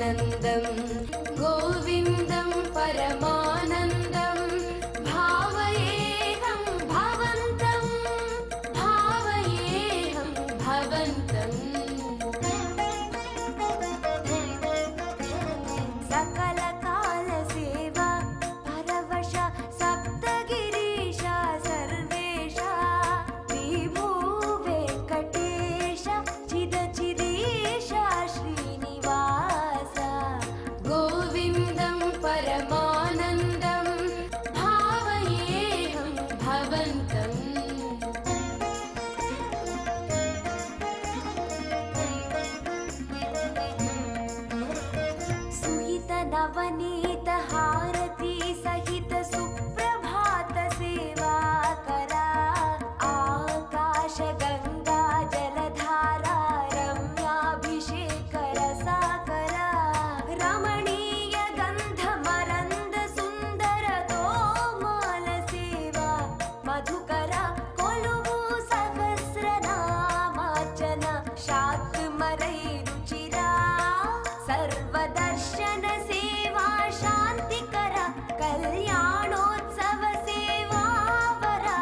परमानन्दं गोविन्दं परमानन्दं भावयेऽहं भवन्तं भावयेऽहं भवन्तम् सकल काल सेवा परवश सप्तगिरीश सर्वेश विभो वेङ्कटेश चिदचिदीश श्रीनिवास गोविन्दं परमानन्दं भावयेऽहं भवन्तम् सुहित नवनीत हारती सहित सुप्रभात सेवा करा आकाश गंगा जलधारा रम्याभिषेक रसाकरा रमणीय गंध मरंद सुंदर तोमाल सेवा मधुकरा कोलुवु सहस्रनामार्चन शात्मरै रुचिरा सर्वदर्शन सेवा शांतिकर कल्याणोत्सव सेवा वरा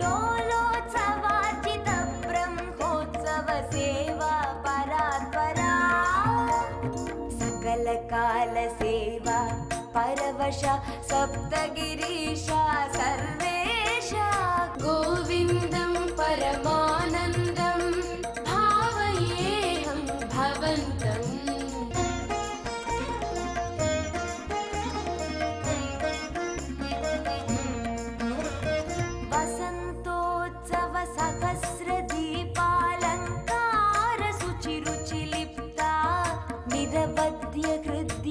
डोलोत्सवार्चित ब्रह्मोत्सव सेवा परात्परा सकल काल सेवा परवश सप्तगिरीश सर्वेश गोविन्दं परमानन्दं भावयेऽहं भवन्तम् वसन्तोत्सव सहस्र दीपालङ्कार शुचिरुचिलिप्ता निरवध्य हृदय